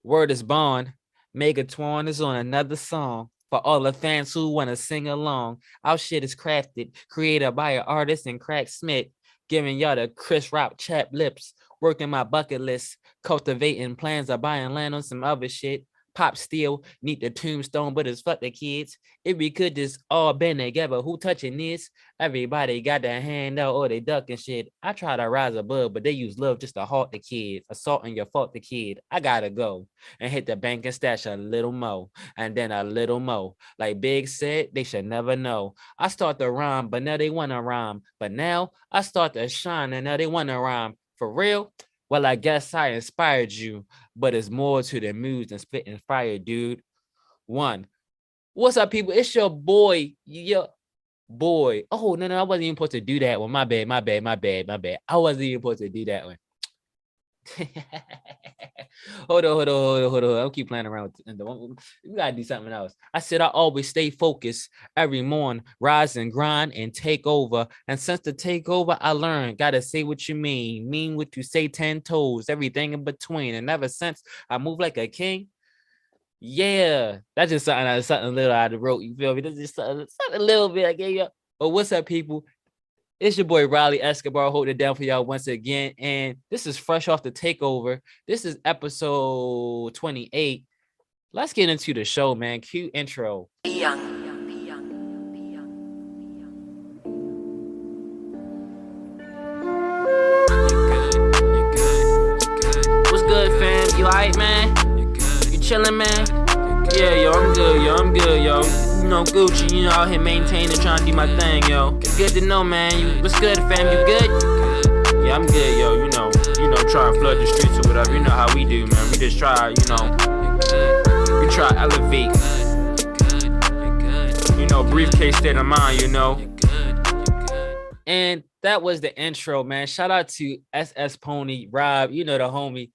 Word is bond. Megatron is on another song. For all the fans who want to sing along, our shit is crafted, created by an artist and Crack Smith, giving y'all the Chris Rock chap lips, working my bucket list, cultivating plans of buying land on some other shit. Pop still need the tombstone, but it's fuck the kids. If we could just all band together, who touching this? Everybody got their hand out or they ducking shit. I try to rise above, but they use love just to halt the kids. Assaulting your fault the kid. I gotta go and hit the bank and stash a little more and then a little more. Like Big said, they should never know. I start to rhyme, but now they wanna rhyme. But now I start to shine and now they wanna rhyme. For real? Well, I guess I inspired you, but it's more to the muse than spitting fire, dude. One. What's up, people? It's your boy, your boy. Oh, no, I wasn't even supposed to do that one. My bad. I wasn't even supposed to do that one. hold on. I'll keep playing around with we gotta do something else. I said I always stay focused every morning, rise and grind and take over. And since the takeover, I learned gotta say what you mean what you say 10 toes, everything in between. And ever since I move like a king. Yeah, that's just something little I wrote. You feel me? That's just something a little bit I gave you. But what's up, people? It's your boy Riley Escobar holding it down for y'all once again. And this is fresh off the takeover. This is episode 28. Let's get into the show, man. Cue intro. What's good, fam? You alright, man? You chilling, man? Yeah, yo, I'm good, yo. You know, Gucci, you know, out here maintaining, trying to do my thing, yo. It's good to know, man. What's good, fam? You good? Yeah, I'm good, yo. You know, try and flood the streets or whatever. You know how we do, man. We just try, we try to elevate. You know, briefcase state of mind, you know. And that was the intro, man. Shout out to SS Pony, Rob, you know, the homie.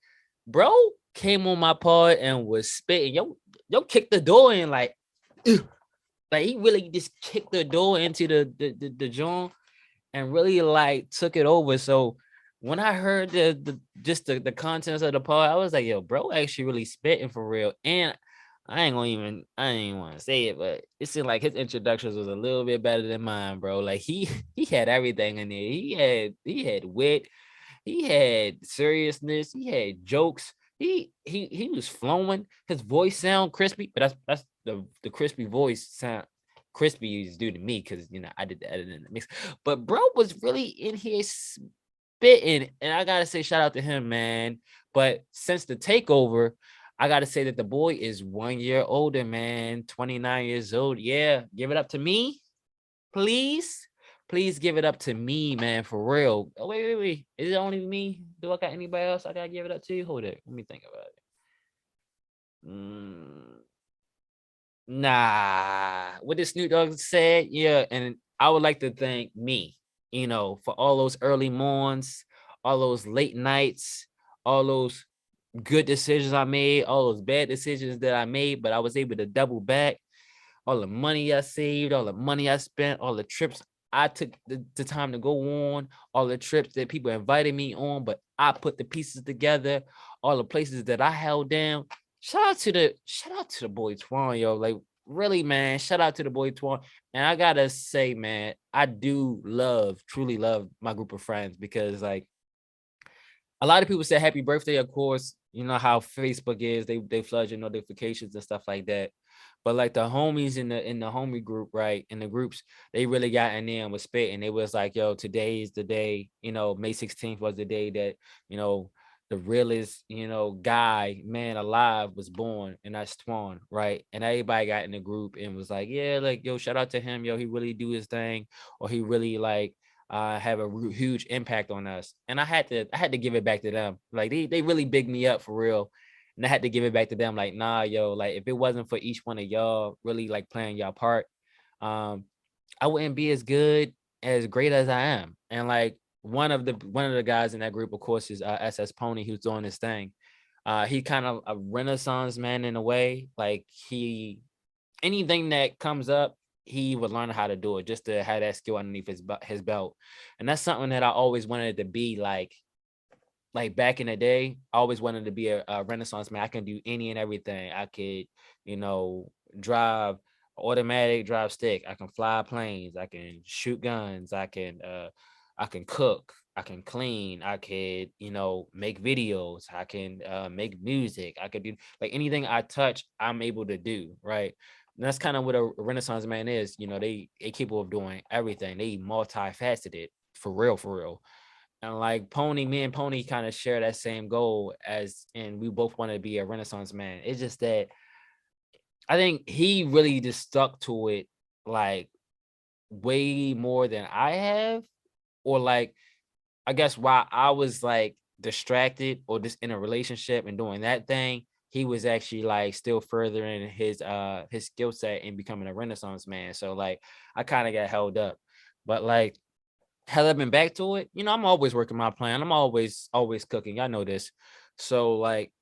Bro came on my pod and was spitting. Yo, kicked the door in like he really just kicked the door into the joint and really like took it over. So when I heard the contents of the pod, I was like, yo, bro actually really spitting for real. And I ain't want to say it, but it seemed like his introductions was a little bit better than mine, bro. Like he had everything in there. He had wit, he had seriousness, he had jokes. He was flowing. His voice sound crispy, but that's the crispy voice sound crispy is due to me because I did the editing in the mix. But bro was really in here spitting, and I gotta say shout out to him, man. But since the takeover, I gotta say that the boy is 1 year older, man. 29 years old. Yeah, give it up to me, please. Please give it up to me, man, for real. Oh, wait. Is it only me? Do I got anybody else I gotta give it up to? Hold it. Let me think about it. Nah. What did Snoop Dogg said? Yeah, and I would like to thank me, for all those early mornings, all those late nights, all those good decisions I made, all those bad decisions that I made, but I was able to double back. All the money I saved, all the money I spent, all the trips I took the time to go on, all the trips that people invited me on, but I put the pieces together, all the places that I held down. Shout out to the boy Twan, yo. Like really, man, shout out to the boy Twan. And I gotta say, man, I do truly love my group of friends because like a lot of people say happy birthday, of course. You know how Facebook is, they flood your notifications and stuff like that. But like the homies in the homie group, right? In the groups, they really got in there and was spitting. It was like, yo, today is the day, May 16th was the day that, the realest, guy, man alive was born, and that's Twan, right? And everybody got in the group and was like, yeah, like, yo, shout out to him, yo, he really do his thing, or he really like have a huge impact on us. And I had to give it back to them. Like they really big me up for real. And I had to give it back to them. Like, nah, yo, like if it wasn't for each one of y'all really like playing y'all part, I wouldn't be as great as I am. And like one of the guys in that group, of course, is SS Pony, who's doing this thing. He kind of a renaissance man in a way. Like anything that comes up, he would learn how to do it just to have that skill underneath his belt. And that's something that I always wanted to be like like back in the day, I always wanted to be a Renaissance man. I can do any and everything. I could, you know, drive automatic drive stick. I can fly planes. I can shoot guns. I can cook. I can clean. I could, you know, make videos. I can make music. I could do like anything I touch, I'm able to do, right? And that's kind of what a Renaissance man is. You know, they capable of doing everything. They multifaceted for real, for real. And like Pony, me and Pony kind of share that same goal as, and we both want to be a Renaissance man. It's just that I think he really just stuck to it like way more than I have, or like I guess while I was like distracted or just in a relationship and doing that thing, he was actually like still furthering his skill set and becoming a Renaissance man. So like I kind of got held up. But like had I been back to it, you know, I'm always working my plan. I'm always cooking. I know this. So like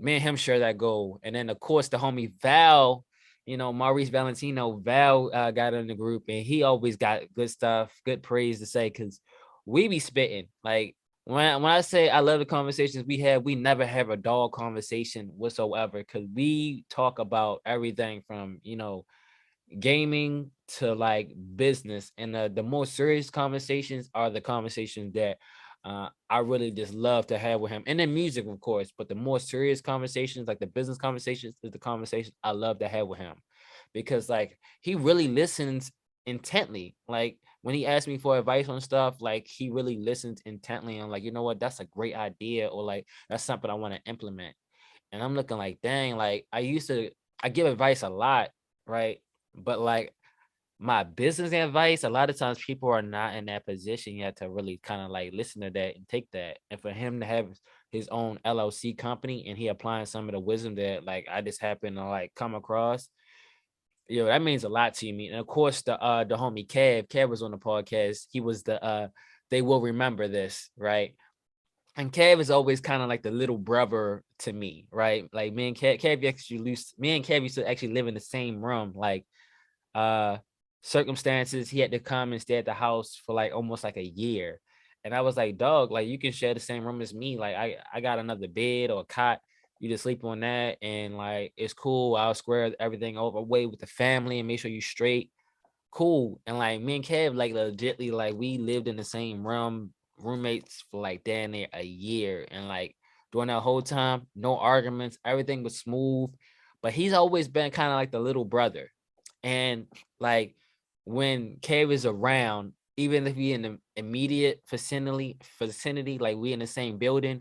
me and him share that goal. And then of course the homie Val, you know, Maurice Valentino, Val got in the group and he always got good stuff, good praise to say because we be spitting. Like when I say I love the conversations we have, we never have a dull conversation whatsoever because we talk about everything from, you know, gaming to like business, and the more serious conversations are the conversations that I really just love to have with him, and then music of course, but the more serious conversations like the business conversations is the conversation I love to have with him because like he really listens intently. Like when he asks me for advice on stuff, like he really listens intently and like, you know what, that's a great idea, or like that's something I want to implement. And I'm looking like, dang, like I give advice a lot, right? But like my business advice, a lot of times people are not in that position yet to really kind of like listen to that and take that. And for him to have his own LLC company and he applying some of the wisdom that like I just happen to like come across, yo, that means a lot to me. And of course the homie Kev was on the podcast. He was the they will remember this, right? And Kev is always kind of like the little brother to me, right? Like me and Kev actually me and Kev used to actually live in the same room. Like uh circumstances, he had to come and stay at the house for like almost like a year. And I was like, dog, like you can share the same room as me. Like I got another bed or a cot. You just sleep on that and like it's cool. I'll square everything over way with the family and make sure you straight. Cool. And like me and Kev, like legitly, like we lived in the same room, roommates for like damn near a year. And like during that whole time, no arguments, everything was smooth. But he's always been kind of like the little brother. And like when Kev is around, even if we in the immediate vicinity, like we in the same building,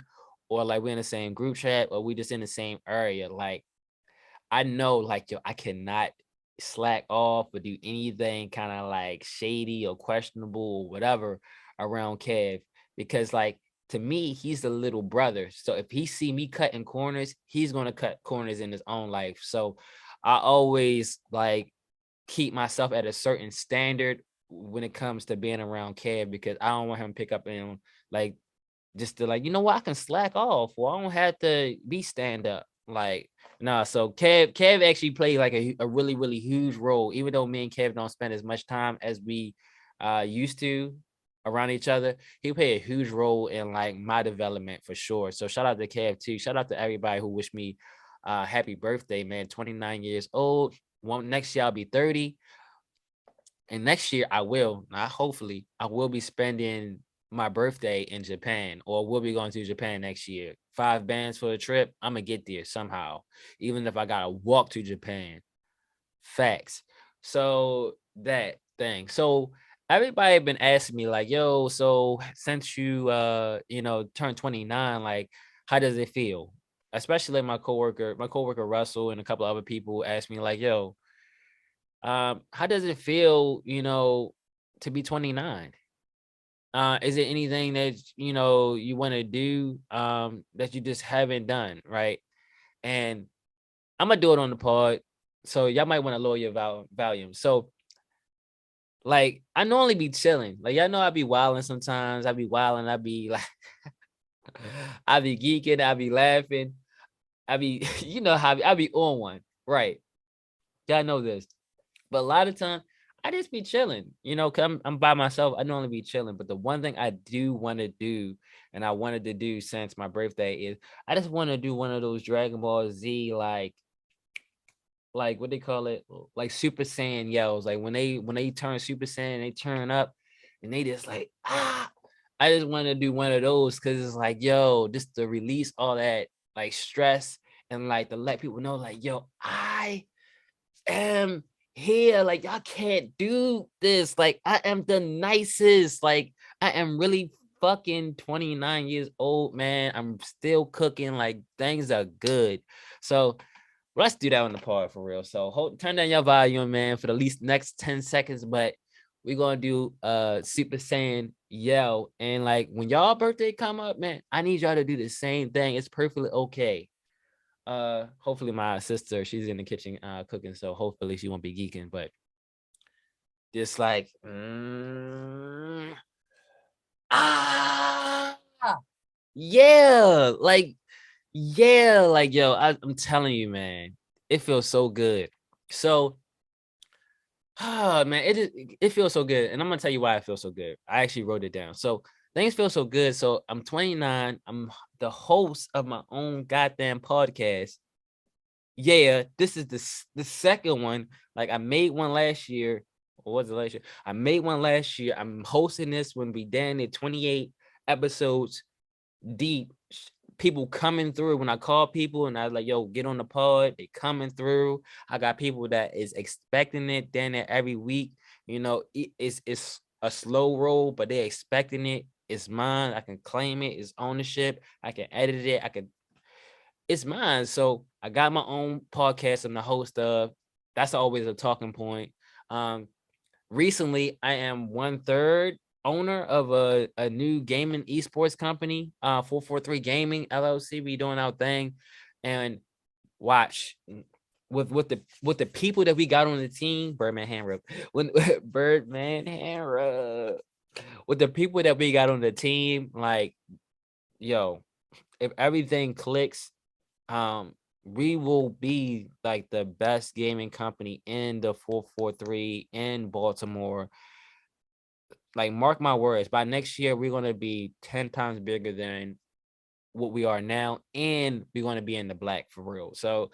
or like we in the same group chat, or we just in the same area, like I know like yo, I cannot slack off or do anything kind of like shady or questionable or whatever around Kev because like to me he's the little brother. So if he see me cutting corners, he's gonna cut corners in his own life. So I always like keep myself at a certain standard when it comes to being around Kev because I don't want him to pick up and like just to like, you know what, I can slack off or I don't have to be stand up. Like, nah, so Kev actually played like a really, really huge role, even though me and Kev don't spend as much time as we used to around each other. He played a huge role in like my development for sure. So shout out to Kev too. Shout out to everybody who wished me happy birthday, man. 29 years old. One next year I'll be 30. And next year I will, not hopefully, I will be spending my birthday in Japan, or we'll be going to Japan next year. 5 bands for a trip. I'm gonna get there somehow, even if I gotta walk to Japan. Facts. So that thing. So everybody been asking me like, yo, so since you you know, turned 29, like how does it feel? Especially like my coworker Russell and a couple other people asked me like, yo, how does it feel, you know, to be 29? Is it anything that you know you want to do that you just haven't done, right? And I'm gonna do it on the pod, so y'all might want to lower your volume. So, like, I normally be chilling, like y'all know I be wilding sometimes. I be wilding, I be like, I be geeking, I be laughing, I be, you know how I be on one, right? Y'all know this. But a lot of time I just be chilling, you know, 'cause I'm by myself. I normally be chilling. But the one thing I do want to do, and I wanted to do since my birthday, is I just want to do one of those Dragon Ball Z like what they call it, like Super Saiyan yells. Like when they turn Super Saiyan, they turn up and they just like ah. I just want to do one of those because it's like, yo, just to release all that like stress and like to let people know, like, yo, I am here. Like, y'all can't do this. Like, I am the nicest. Like, I am really fucking 29 years old, man. I'm still cooking. Like, things are good. So let's do that on the pod for real. So turn down your volume, man, for the least next 10 seconds. But we're gonna do Super Saiyan yell. And like when y'all birthday come up, man, I need y'all to do the same thing. It's perfectly okay. Hopefully my sister, she's in the kitchen cooking, so hopefully she won't be geeking, but just like ah yeah, like yo, I'm telling you, man, it feels so good. So man, it feels so good. And I'm gonna tell you why it feels so good. I actually wrote it down. So things feel so good. So I'm 29. I'm the host of my own goddamn podcast. Yeah, this is the second one. Like I made one last year. Or was it last year? I made one last year. I'm hosting this when we done it 28 episodes deep. People coming through when I call people and I was like, yo, get on the pod. They coming through. I got people that is expecting it then every week. You know, it's a slow roll, but they expecting it. It's mine. I can claim it. It's ownership. I can edit it. It's mine. So I got my own podcast I'm the host of. That's always a talking point. Um, Recently I am 1/3 owner of a new gaming esports company, 443 Gaming LLC. We doing our thing. And watch with the people that we got on the team, Birdman hand rub. When Birdman hand rub. With the people that we got on the team, like, yo, if everything clicks, um we will be like the best gaming company in the 443 in Baltimore. Like, mark my words, by next year we're going to be 10 times bigger than what we are now, and we're going to be in the black for real. So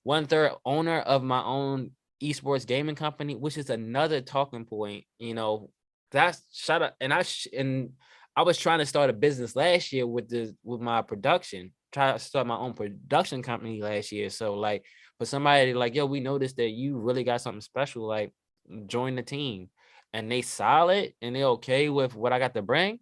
1/3 owner of my own esports gaming company, which is another talking point. You know, that's shut up. And I was trying to start a business last year with my production. Try to start my own production company last year. So like for somebody like, yo, we noticed that you really got something special. Like, join the team, and they solid and they okay with what I got to bring.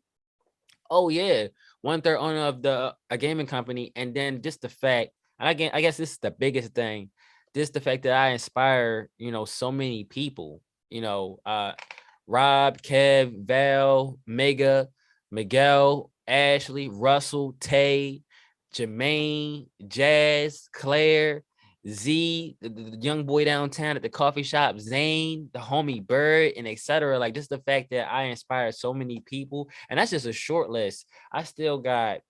Oh yeah, 1/3 owner of a gaming company, and then just the fact, and I guess this is the biggest thing, just the fact that I inspire, so many people, Rob, Kev, Val, Mega, Miguel, Ashley, Russell, Tay, Jermaine, Jazz, Claire, Z, the young boy downtown at the coffee shop, Zane, the homie Bird, and etc. Like, just the fact that I inspired so many people, and that's just a short list. I still got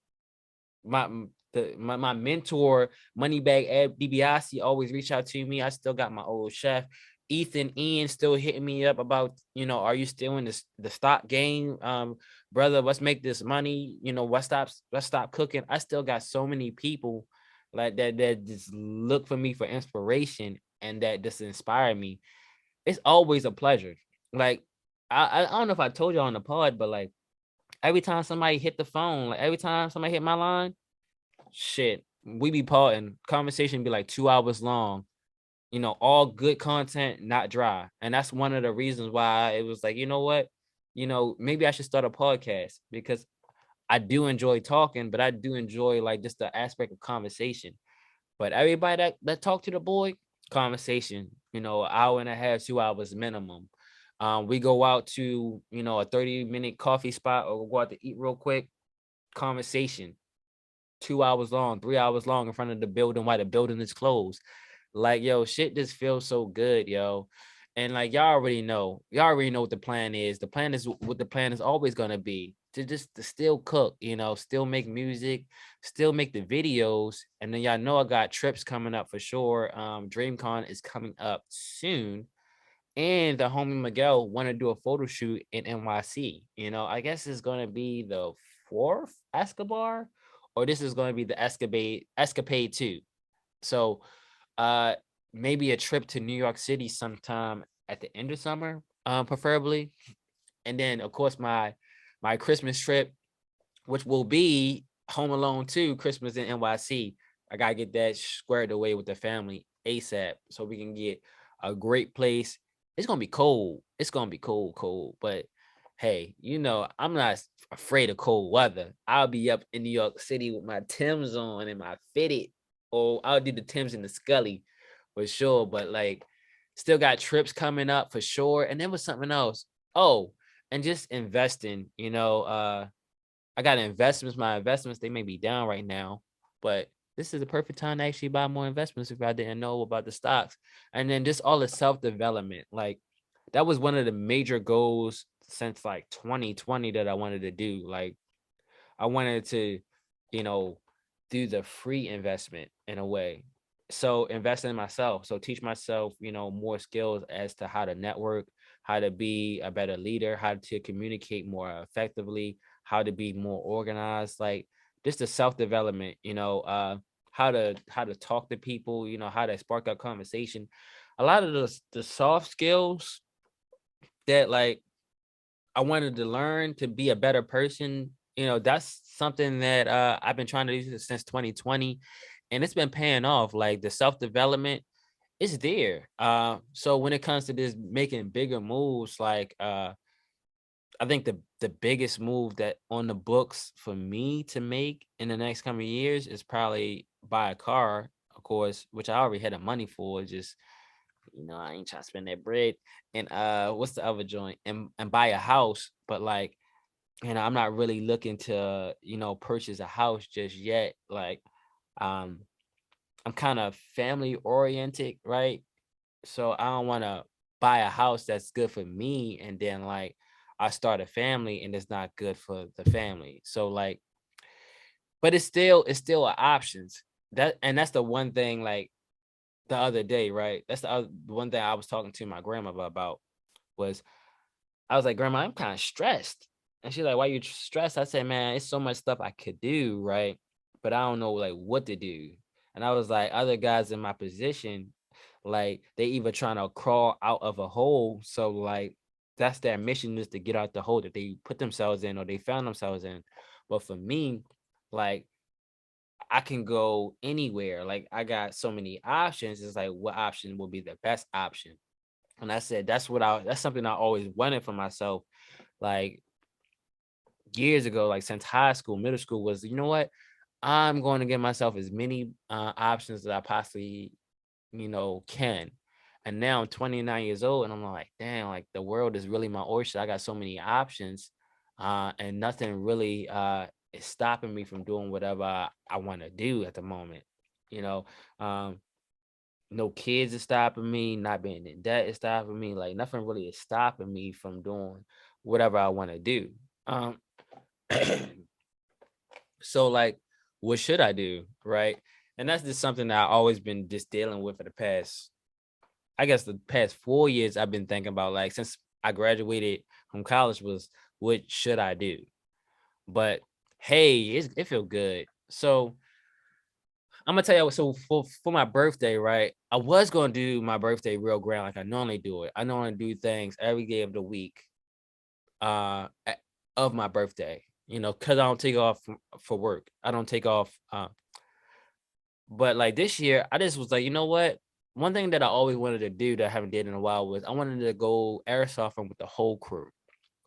my mentor, Moneybag Ed DiBiase, always reach out to me. I still got my old chef, Ethan Ian, still hitting me up about, are you still in the stock game? Brother, let's make this money. Let's stop cooking. I still got so many people like that just look for me for inspiration and that just inspire me. It's always a pleasure. Like, I don't know if I told you on the pod, but like every time somebody hit the phone, like every time somebody hit my line, shit, we be parting. Conversation be like 2 hours long. All good content, not dry. And that's one of the reasons why it was like, you know what? Maybe I should start a podcast, because I do enjoy talking, but I do enjoy like just the aspect of conversation. But everybody that talk to the boy, conversation, an hour and a half, 2 hours minimum. We go out to, a 30-minute coffee spot, or we'll go out to eat real quick, conversation. 2 hours long, 3 hours long in front of the building while the building is closed. Like, yo, shit just feels so good, yo. And like y'all already know what the plan is. The plan is what the plan is always gonna be, to still cook, still make music, still make the videos. And then y'all know I got trips coming up for sure. DreamCon is coming up soon. and the homie Miguel want to do a photo shoot in NYC. I guess it's gonna be the fourth Escobar, or this is gonna be the Escapade 2. So uh maybe a trip to New York City sometime at the end of summer, preferably. And then of course my Christmas trip, which will be Home Alone 2, Christmas in NYC. I gotta get that squared away with the family ASAP so we can get a great place. It's gonna be cold. It's gonna be cold, cold. But hey, I'm not afraid of cold weather. I'll be up in New York City with my Timbs on and my fitted, or I'll do the Timbs in the Scully for sure. But like, still got trips coming up for sure. And then was something else. Oh, and just investing. I got investments. My investments, they may be down right now, but this is the perfect time to actually buy more investments if I didn't know about the stocks. And then just all the self-development. Like, that was one of the major goals since like 2020 that I wanted to do. Like, I wanted to, you know, do the free investment in a way. So invest in myself. So teach myself, more skills as to how to network, how to be a better leader, how to communicate more effectively, how to be more organized, like just the self-development, how to talk to people, how to spark up conversation. A lot of the soft skills that like I wanted to learn to be a better person. That's something that I've been trying to do since 2020, and it's been paying off. Like the self development is there. So when it comes to this making bigger moves, like I think the biggest move that on the books for me to make in the next coming years is probably buy a car, of course, which I already had the money for. Just I ain't trying to spend that bread. And what's the other joint? And buy a house, but like, I'm not really looking to, purchase a house just yet. Like, um, I'm kind of family oriented, right? So I don't want to buy a house that's good for me and then like I start a family and it's not good for the family. So like, but it's still options. That's the one thing like the other day, right? That's the one thing I was talking to my grandmother about was I was like, Grandma, I'm kind of stressed. And she's like, why you stressed? I said, man, it's so much stuff I could do, right? But I don't know like what to do. And I was like, other guys in my position, like they either trying to crawl out of a hole. So like that's their mission is to get out the hole that they put themselves in or they found themselves in. But for me, like I can go anywhere. Like I got so many options. It's like what option will be the best option? And I said that's something I always wanted for myself. Like years ago, like since high school, middle school was, you know what? I'm going to give myself as many options that I possibly, can. And now I'm 29 years old and I'm like, damn, like the world is really my oyster. I got so many options and nothing really is stopping me from doing whatever I want to do at the moment. You know, um, no kids is stopping me, not being in debt is stopping me. Like nothing really is stopping me from doing whatever I want to do. Um, so like, what should I do? Right. And that's just something that I've always been just dealing with for the past, I guess the past 4 years I've been thinking about like since I graduated from college was what should I do? But hey, it feel good. So I'm gonna tell you. So for my birthday, right? I was gonna do my birthday real grand, like I normally do it. I normally do things every day of the week, of my birthday. Cause I don't take off for work. I don't take off. But like this year, I just was like, you know what? One thing that I always wanted to do that I haven't did in a while was I wanted to go airsofting with the whole crew,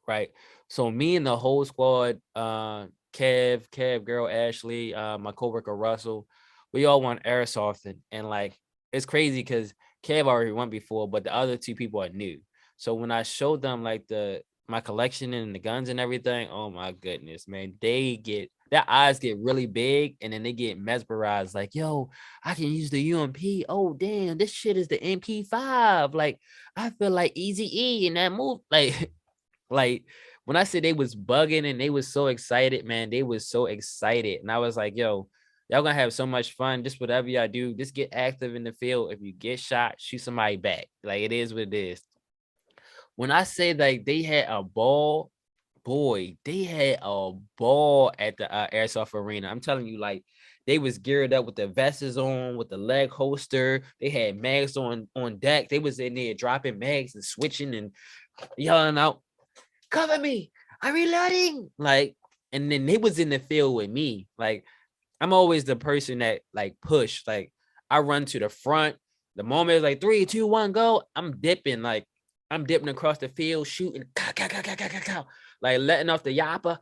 right? So me and the whole squad, Kev, girl Ashley, my coworker Russell, we all went airsofting, and like it's crazy because Kev already went before, but the other two people are new. So when I showed them like my collection and the guns and everything, oh my goodness, man, their eyes get really big and then they get mesmerized, like, yo, I can use the UMP. Oh damn, this shit is the MP5. Like I feel like Easy E in that move, like. Like when I said they was bugging and they was so excited, man, they was so excited. And I was like, yo, y'all gonna have so much fun. Just whatever y'all do, just get active in the field. If you get shot, shoot somebody back. Like it is what it is. When I say like they had a ball, boy, they had a ball at the airsoft arena. I'm telling you, like they was geared up with the vests on, with the leg holster. They had mags on deck. They was in there dropping mags and switching and yelling out, "Cover me! I'm reloading!" Like, and then they was in the field with me. Like, I'm always the person that like push. Like, I run to the front. The moment it's like 3, 2, 1, go. I'm dipping. Like, I'm dipping across the field, shooting, like letting off the yapper,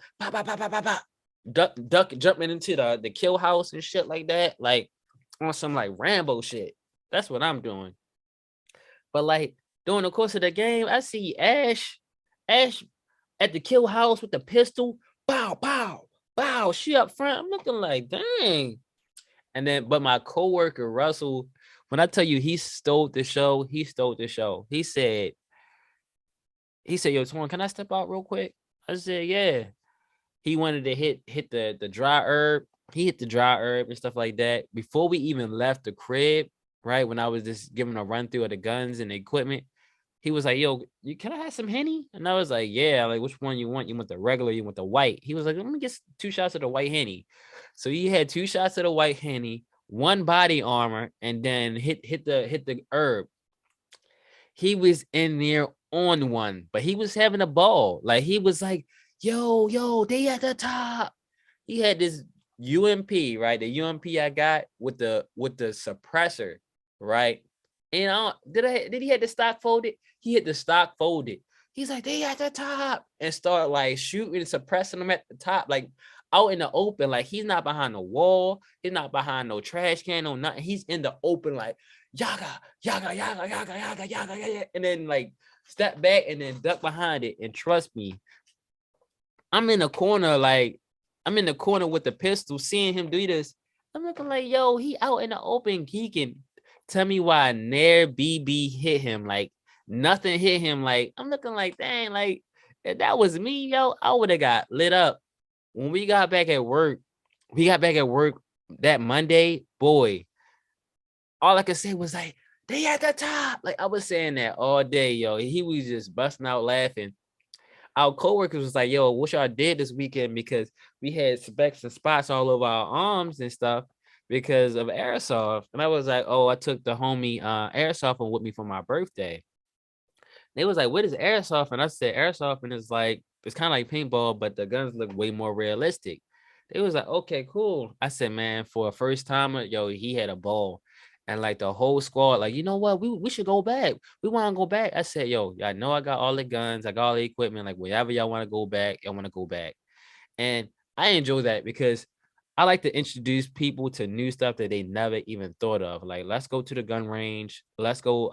duck, jumping into the kill house and shit like that. Like on some like Rambo shit. That's what I'm doing. But like during the course of the game, I see Ash at the kill house with the pistol. Bow, bow, bow. She up front. I'm looking like, dang. And then, but my coworker Russell, when I tell you he stole the show, he stole the show. He said, "Yo, Twan, can I step out real quick?" I said, "Yeah." He wanted to hit the dry herb. He hit the dry herb and stuff like that. Before we even left the crib, right? When I was just giving a run through of the guns and the equipment, he was like, "Yo, can I have some Henny?" And I was like, "Yeah." Like, which one you want? You want the regular? You want the white? He was like, "Let me get 2 shots of the white Henny." So he had 2 shots of the white Henny, one body armor, and then hit the herb. He was in there on one, but he was having a ball. Like he was like, yo, they at the top. He had this UMP, right? The UMP I got with the suppressor, right? And did he had the stock folded? He had the stock folded. He's like, they at the top, and start like shooting and suppressing them at the top, like out in the open. Like he's not behind the wall, he's not behind no trash can, no nothing. He's in the open, like yaga, yaga, yaga, yaga, yaga, yaga, yaga, and then like step back and then duck behind it. And trust me, I'm in the corner, like I'm in the corner with the pistol, seeing him do this. I'm looking like, yo, he out in the open geeking. Tell me why Nair BB hit him. Like nothing hit him. Like I'm looking like, dang, like if that was me, yo, I would have got lit up. When we got back at work that Monday, boy, all I could say was like, they at the top. Like I was saying that all day, yo. He was just busting out laughing. Our coworkers was like, "Yo, what y'all did this weekend?" Because we had specks and spots all over our arms and stuff because of airsoft. And I was like, "Oh, I took the homie airsoft with me for my birthday." They was like, "What is airsoft?" And I said, "Airsoft, and it's kind of like paintball, but the guns look way more realistic." They was like, "Okay, cool." I said, "Man, for a first timer, yo, he had a ball." And like the whole squad, like, you know what? We should go back. We want to go back. I said, "Yo, I know I got all the guns, I got all the equipment. Like, wherever y'all want to go back, I want to go back." And I enjoy that because I like to introduce people to new stuff that they never even thought of. Like, let's go to the gun range, let's go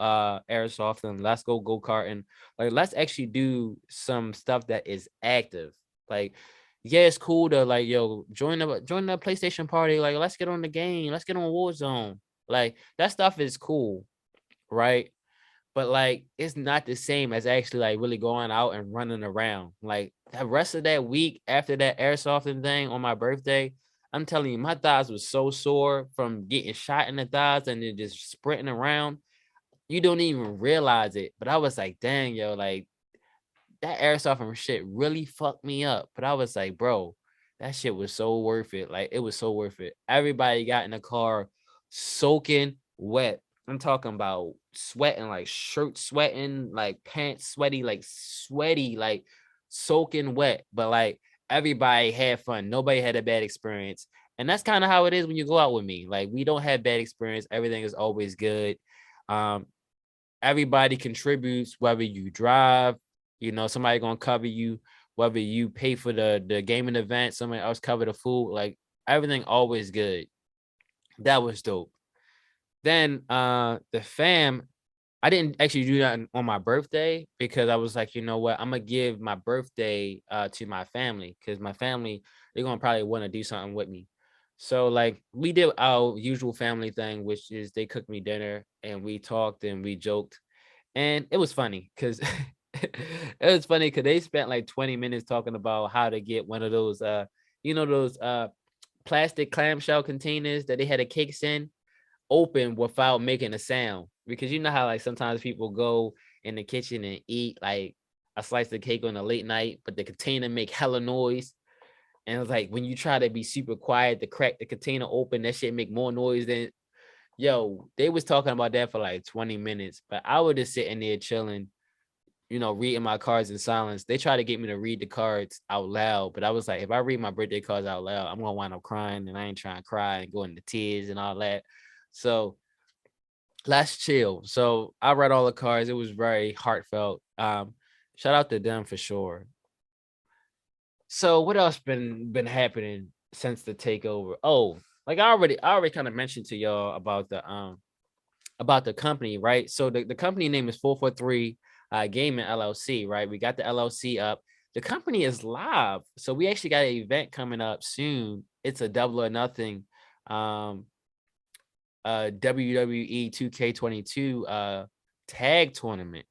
airsoft, and let's go karting. Like, let's actually do some stuff that is active. Like, yeah, it's cool to like, yo, join the PlayStation party. Like, let's get on the game, let's get on Warzone. Like, that stuff is cool, right? But like it's not the same as actually like really going out and running around. Like the rest of that week after that airsofting thing on my birthday, I'm telling you, my thighs was so sore from getting shot in the thighs and then just sprinting around. You don't even realize it. But I was like, dang, yo, like that airsoft and shit really fucked me up. But I was like, bro, that shit was so worth it. Like it was so worth it. Everybody got in the car soaking wet. I'm talking about sweating, like shirt sweating, like pants sweaty, like soaking wet. But like everybody had fun. Nobody had a bad experience. And that's kind of how it is when you go out with me. Like we don't have bad experience. Everything is always good. Um, Everybody contributes, whether you drive, somebody gonna cover you, whether you pay for the gaming event, somebody else cover the food, like everything always good. That was dope. Then the fam, I didn't actually do that on my birthday because I was like, you know what, I'm gonna give my birthday to my family because my family, they're gonna probably want to do something with me. So like we did our usual family thing, which is they cooked me dinner and we talked and we joked. And it was funny because they spent like 20 minutes talking about how to get one of those those plastic clamshell containers that they had the cakes in open without making a sound. Because you know how like sometimes people go in the kitchen and eat like a slice of cake on a late night, but the container make hella noise. And it was like when you try to be super quiet to crack the container open, that shit make more noise than yo. They was talking about that for like 20 minutes, but I was just sitting there chilling, reading my cards in silence. They try to get me to read the cards out loud, but I was like, if I read my birthday cards out loud, I'm gonna wind up crying, and I ain't trying to cry and go into tears and all that. So let's chill. So I read all the cards. It was very heartfelt. Shout out to them for sure. So what else been happening since the takeover? Oh, like I already kind of mentioned to y'all about the company, right? So the company name is 443 Gaming LLC, right? We got the LLC up. The company is live. So we actually got an event coming up soon. It's a double or nothing WWE 2K22 tag tournament.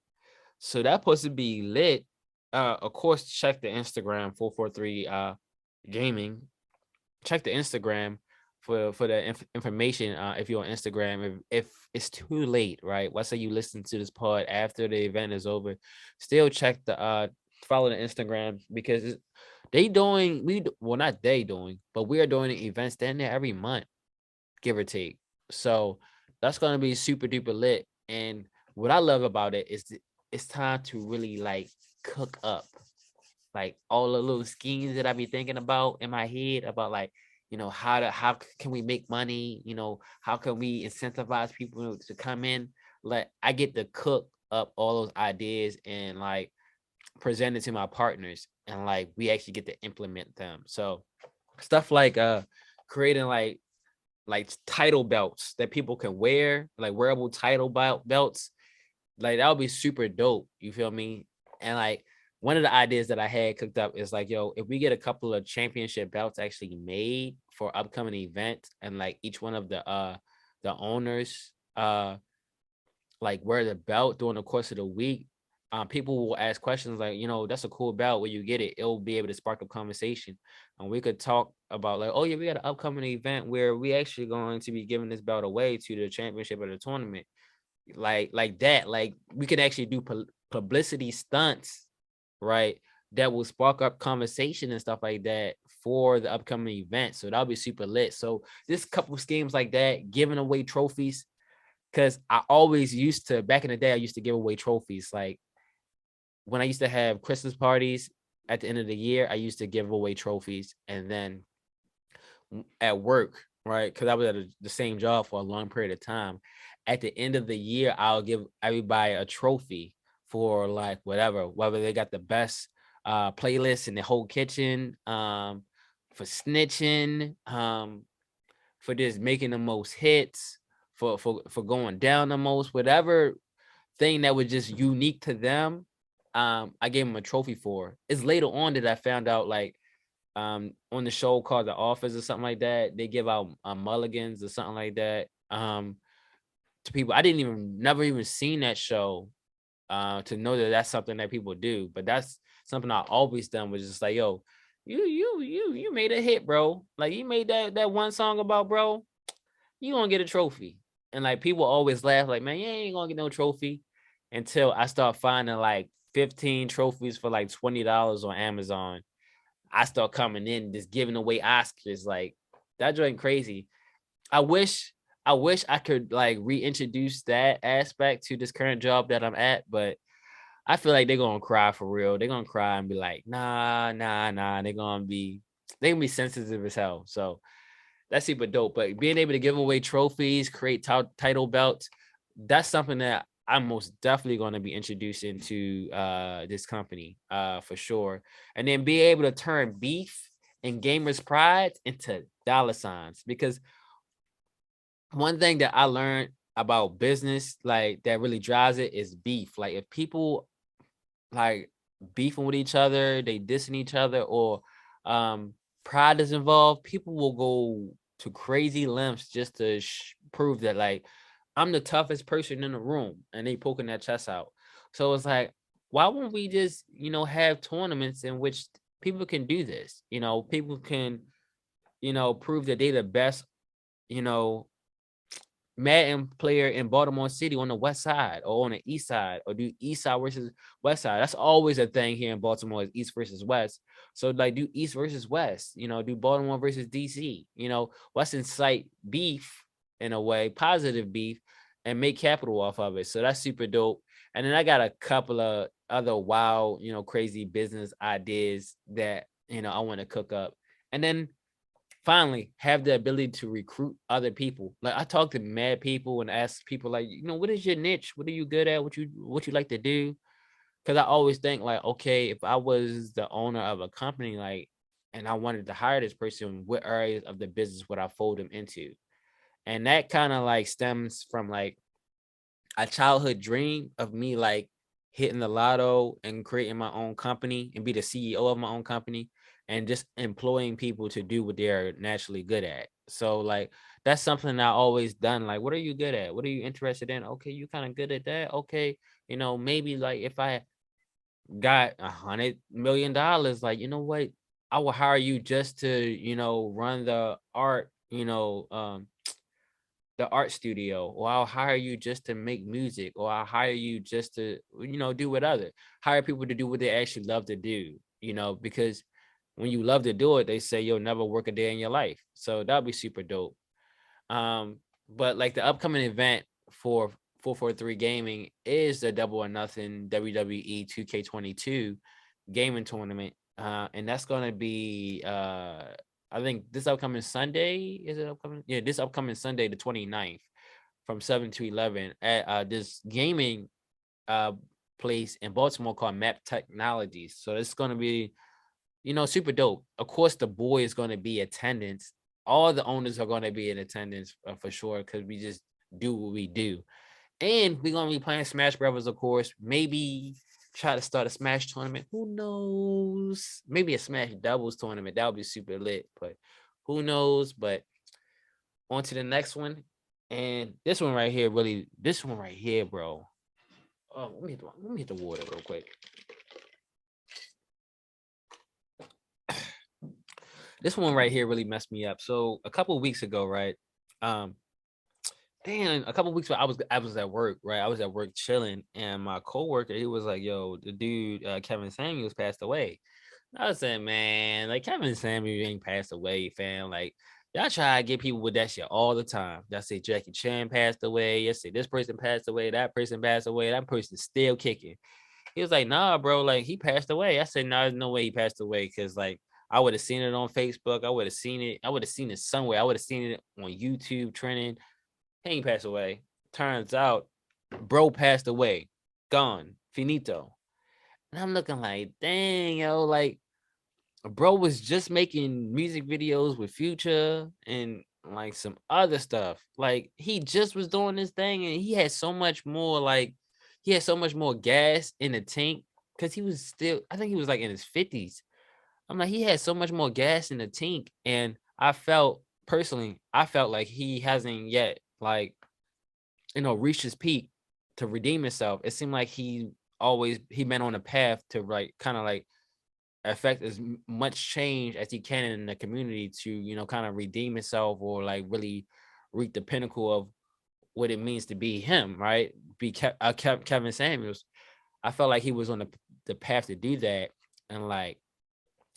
So that's supposed to be lit. Of course, check the Instagram 443 gaming. Check the Instagram for the information. If you're on Instagram, if it's too late, right? Let's say you listen to this pod after the event is over, still check the follow the Instagram because they doing well, not they doing, but we are doing events down there every month, give or take. So that's gonna be super duper lit. And what I love about it is it's time to really like cook up like all the little schemes that I be thinking about in my head about like, how can we make money? How can we incentivize people to come in? Like I get to cook up all those ideas and like present it to my partners and like we actually get to implement them. So stuff like creating like title belts that people can wear, like wearable title belts. Like that would be super dope. You feel me? And like one of the ideas that I had cooked up is like, yo, if we get a couple of championship belts actually made for upcoming events, and like each one of the owners like wear the belt during the course of the week, people will ask questions like, that's a cool belt. Where you get it, it'll be able to spark up conversation, and we could talk about like, oh yeah, we got an upcoming event where we actually going to be giving this belt away to the championship of the tournament, like that. Like we could actually do publicity stunts, right? That will spark up conversation and stuff like that for the upcoming event. So that'll be super lit. So this couple schemes like that, giving away trophies, because I always used to back in the day, I used to give away trophies. Like when I used to have Christmas parties at the end of the year, I used to give away trophies. And then at work, right? Because I was at the same job for a long period of time. At the end of the year, I'll give everybody a trophy for like whatever, whether they got the best playlist in the whole kitchen, for snitching, for just making the most hits, for going down the most, whatever thing that was just unique to them. I gave them a trophy for. It's later on that I found out like on the show called The Office or something like that, they give out mulligans or something like that to people. I didn't even never even seen that show to know that that's something that people do. But that's something I always done, was just like, yo, you made a hit, bro. Like you made that one song about bro, you gonna get a trophy. And like people always laugh like, man, you ain't gonna get no trophy, until I start finding like 15 trophies for like $20 on Amazon. I start coming in just giving away Oscars. Like that joint crazy. I wish I could like reintroduce that aspect to this current job that I'm at, but I feel like they're gonna cry for real. They're gonna cry and be like, nah. They're gonna be sensitive as hell. So that's super dope. But being able to give away trophies, create title belts, that's something that I'm most definitely going to be introducing to this company for sure. And then be able to turn beef and gamers' pride into dollar signs. Because one thing that I learned about business, like that really drives it, is beef. Like if people like beefing with each other, they dissing each other, or pride is involved, people will go to crazy lengths just to prove that like I'm the toughest person in the room, and they poking their chest out. So it's like, why won't we just have tournaments in which people can do this? People can prove that they the best, you know Madden player in Baltimore City on the west side or on the east side, or do east side versus west side. That's always a thing here in Baltimore, is east versus west. So like do east versus west, do Baltimore versus DC, what's in sight beef in a way, positive beef, and make capital off of it. So that's super dope. And then I got a couple of other wild, crazy business ideas that, I want to cook up. And then finally have the ability to recruit other people. Like I talk to mad people and ask people like, what is your niche? What are you good at? What you like to do? Because I always think like, okay, if I was the owner of a company, like, and I wanted to hire this person, what areas of the business would I fold them into? And that kind of like stems from like a childhood dream of me like hitting the lotto and creating my own company and be the CEO of my own company and just employing people to do what they're naturally good at. So like that's something I always done. Like, what are you good at? What are you interested in? Okay, you kind of good at that. Okay, maybe like if I got $100 million, like, you know what? I will hire you just to, run the art studio, or I'll hire you just to make music, or I'll hire you just to, do what other hire people to do what they actually love to do, because when you love to do it, they say you'll never work a day in your life. So that'll be super dope. But like the upcoming event for 443 Gaming is the Double or Nothing WWE 2K22 gaming tournament. And that's gonna be I think this upcoming Sunday. Is it upcoming? Yeah, this upcoming Sunday, the 29th, from 7 to 11 at this gaming uh place in Baltimore called Map Technologies. So it's gonna be, super dope. Of course, the boy is gonna be attendance. All the owners are gonna be in attendance for sure, because we just do what we do. And we're gonna be playing Smash Brothers, of course. Maybe try to start a Smash tournament. Who knows? Maybe a Smash doubles tournament. That would be super lit. But who knows? But on to the next one. And this one right here, bro. Oh, let me hit the water real quick. This one right here really messed me up. So a couple of weeks ago, right? Um, a couple of weeks ago, I was at work, right? I was at work chilling, and my coworker, he was like, "Yo, the dude Kevin Samuels passed away." I was saying, man, like Kevin Samuels ain't passed away, fam. Like y'all try to get people with that shit all the time. Y'all say Jackie Chan passed away. You say this person passed away. That person passed away. That person's still kicking. He was like, nah, bro, like he passed away. I said, no, there's no way he passed away, because like I would have seen it on Facebook. I would have seen it. I would have seen it somewhere. I would have seen it on YouTube trending. He ain't passed away. Turns out, bro passed away. Gone. Finito. And I'm looking like, dang, yo, like, bro was just making music videos with Future and like some other stuff. Like, he just was doing this thing, and he had so much more, like, he had so much more gas in the tank, because he was still, I think he was like in his 50s. I'm like, he had so much more gas in the tank. And I felt like he hasn't yet, like, reached his peak to redeem himself. It seemed like he been on a path to like kind of like affect as much change as he can in the community to, kind of redeem himself, or like really reach the pinnacle of what it means to be him, right? Be Kevin Samuels. I felt like he was on the path to do that, and like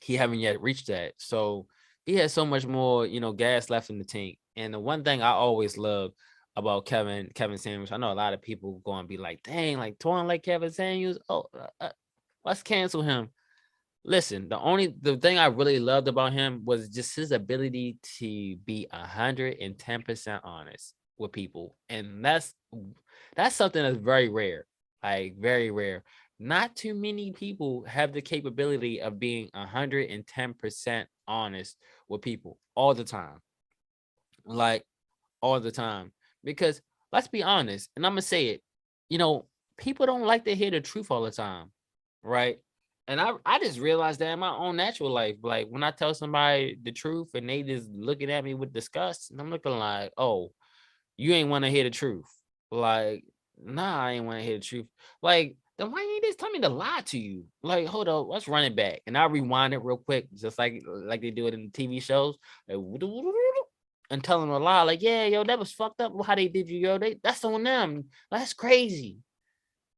he haven't yet reached that. So he has so much more, gas left in the tank. And the one thing I always love about Kevin Samuels, I know a lot of people going to be like, dang, like touring like Kevin Samuels. Oh, let's cancel him. Listen, the thing I really loved about him was just his ability to be 110% honest with people. And that's something that's very rare. Like very rare. Not too many people have the capability of being 110% honest with people all the time. Like all the time. Because let's be honest, and I'm gonna say it, people don't like to hear the truth all the time, right? And I just realized that in my own natural life. Like when I tell somebody the truth and they just looking at me with disgust, and I'm looking like, oh, you ain't want to hear the truth. Like, nah, I ain't want to hear the truth. Like, then why you just tell me to lie to you? Like, hold up, let's run it back. And I rewind it real quick, just like they do it in the TV shows. Like, and tell them a lie, like, yeah, yo, that was fucked up how they did you, yo. That's on them. That's crazy.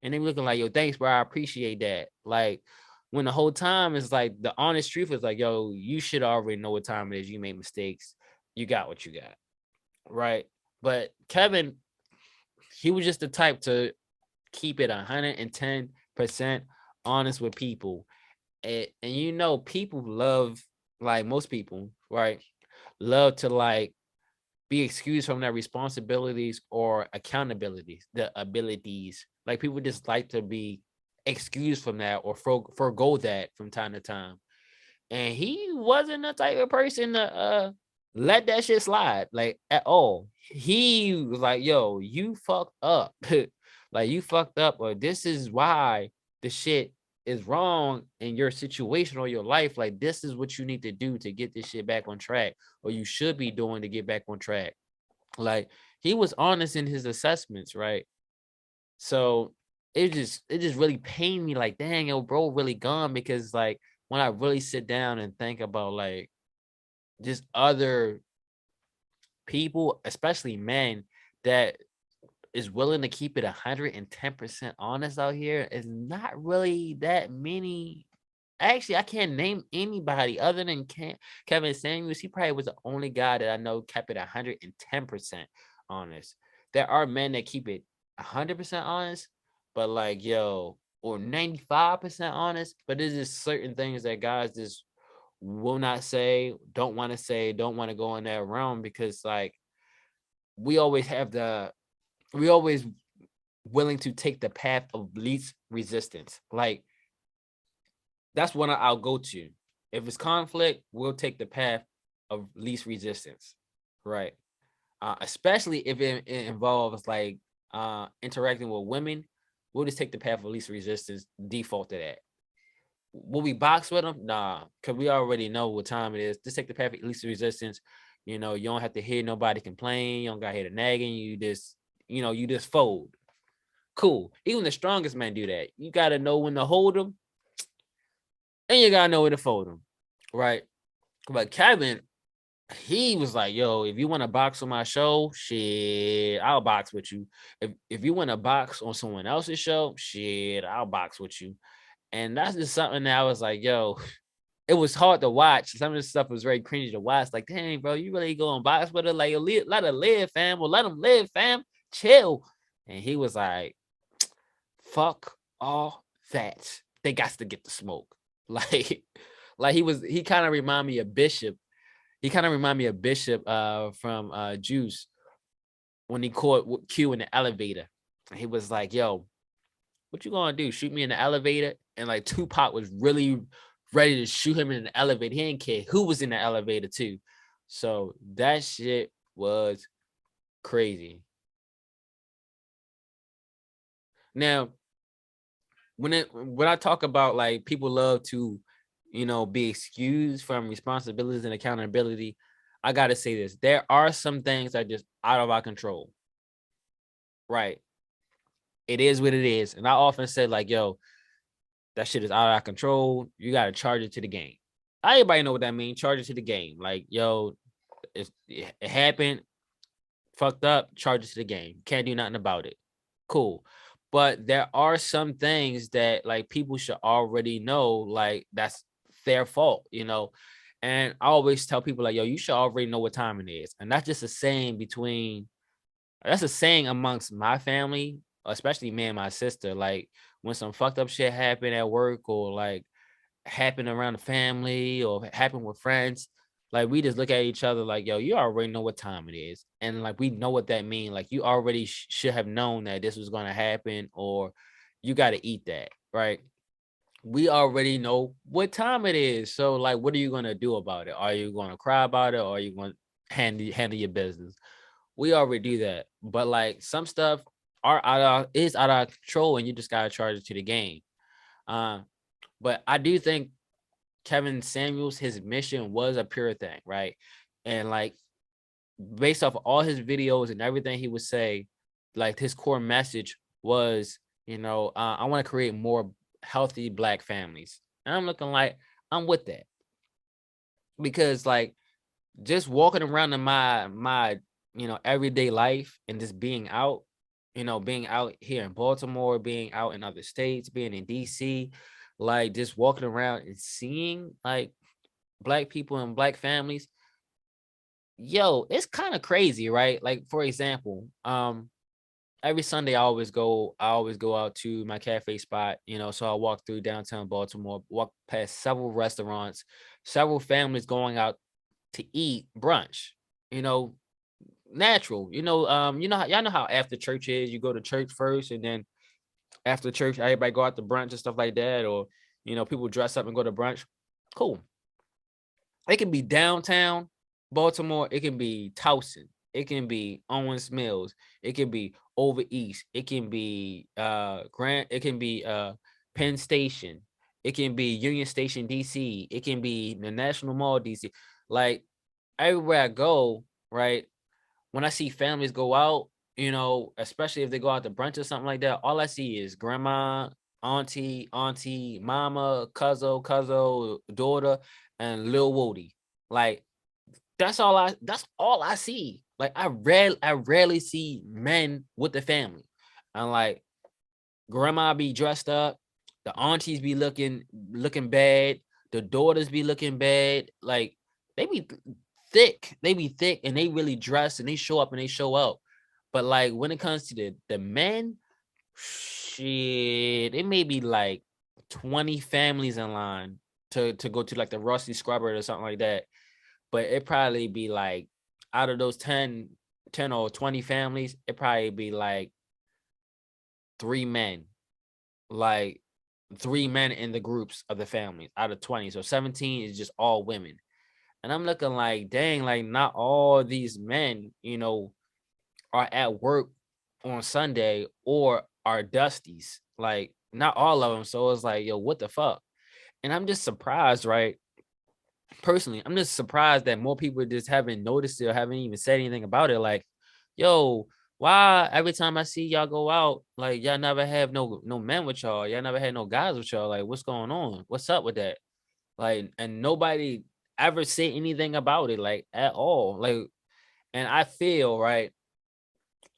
And they looking like, yo, thanks, bro. I appreciate that. Like, when the whole time is like the honest truth is like, yo, you should already know what time it is. You made mistakes. You got what you got. Right. But Kevin, he was just the type to keep it 110% honest with people. And you know, people love, like most people, right? Love to like be excused from their responsibilities or accountabilities, the abilities. Like people just like to be excused from that or forgo that from time to time. And he wasn't the type of person to let that shit slide, like at all. He was like, yo, you fucked up. Like you fucked up, or this is why the shit is wrong in your situation or your life. Like this is what you need to do to get this shit back on track, or you should be doing to get back on track. Like he was honest in his assessments, right? So it just really pained me, like, dang, yo, bro, really gone. Because like when I really sit down and think about like just other people, especially men, that is willing to keep it 110% honest out here, is not really that many. Actually, I can't name anybody other than Kevin Samuels. He probably was the only guy that I know kept it 110% honest. There are men that keep it 100% honest, but like, yo, or 95% honest. But there's just certain things that guys just will not say, don't want to go in that realm, because like we always have we always willing to take the path of least resistance. Like that's what I'll go to. If it's conflict, we'll take the path of least resistance, right? Especially if it involves like interacting with women, we'll just take the path of least resistance, default to that. Will we box with them? Nah, because we already know what time it is. Just take the path of least resistance. You know, you don't have to hear nobody complain. You don't got to hear the nagging. You just fold. Cool. Even the strongest men do that. You got to know when to hold them, and you got to know when to fold them, right? But Kevin, he was like, yo, if you want to box on my show, shit, I'll box with you. If you want to box on someone else's show, shit, I'll box with you. And that's just something that I was like, yo, it was hard to watch. Some of this stuff was very cringy to watch. Like, dang, bro, you really go and box with her? Like, let her live, fam. Well, let him live, fam. Chill. And he was like, fuck all that. They got to get the smoke. Like he kind of remind me of Bishop. He kind of remind me of Bishop from Juice when he caught Q in the elevator. And he was like, yo, what you gonna do? Shoot me in the elevator? And like Tupac was really ready to shoot him in the elevator. He didn't care who was in the elevator too. So that shit was crazy. Now, when I talk about like people love to, be excused from responsibilities and accountability, I gotta say this: there are some things that are just out of our control. Right? It is what it is, and I often say like, "Yo, that shit is out of our control. You gotta charge it to the game." Everybody know what that means. Charge it to the game. Like, yo, it happened, fucked up. Charge it to the game. Can't do nothing about it. Cool. But there are some things that like people should already know, like that's their fault. And I always tell people like, yo, you should already know what time it is. And that's just a saying that's a saying amongst my family, especially me and my sister. Like when some fucked up shit happened at work, or like happen around the family, or happen with friends, like we just look at each other like, yo, you already know what time it is. And like we know what that means. Like you already should have known that this was going to happen, or you got to eat that, right? We already know what time it is. So like what are you going to do about it? Are you going to cry about it, or are you going to handle your business? We already do that. But like some stuff is out of control, and you just got to charge it to the game. uh, but I do think Kevin Samuels, his mission was a pure thing, right? And like based off all his videos and everything he would say, like his core message was, I want to create more healthy Black families. And I'm looking like I'm with that, because like just walking around in my everyday life and just being out, being out here in Baltimore, being out in other states, being in DC, like just walking around and seeing like black people and black families, yo, it's kind of crazy, right? Like for example, every Sunday I always go out to my cafe spot, so I walk through downtown Baltimore, walk past several restaurants, several families going out to eat brunch, you know, natural. Y'all know how after church is, you go to church first and then after church everybody go out to brunch and stuff like that, or people dress up and go to brunch. Cool. It can be downtown Baltimore, it can be Towson, it can be Owens Mills, it can be over east, it can be Grant, it can be Penn Station, it can be Union Station DC, it can be the National Mall DC. Like everywhere I go, right? When I see families go out, especially if they go out to brunch or something like that, all I see is grandma, auntie, mama, cousin, daughter, and Lil Woody. Like that's all I see. Like I rarely see men with the family. And like grandma be dressed up, the aunties be looking bad, the daughters be looking bad. Like they be they be thick and they really dress and they show up and they show out. But like when it comes to the men, shit, it may be like 20 families in line to go to like the Rusty Scrubber or something like that. But it probably be like out of those 10 or 20 families, it probably be like three men, like three men in the groups of the families out of 20. So 17 is just all women. And I'm looking like, dang, like not all these men, are at work on Sunday or are dusties. Like not all of them. So it's like, yo, what the fuck? And I'm just surprised, right? Personally, I'm just surprised that more people just haven't noticed it or haven't even said anything about it. Like, yo, why every time I see y'all go out, like y'all never have no men with y'all, y'all never had no guys with y'all. Like, what's going on? What's up with that? Like, and nobody ever say anything about it, like at all. Like, and I feel right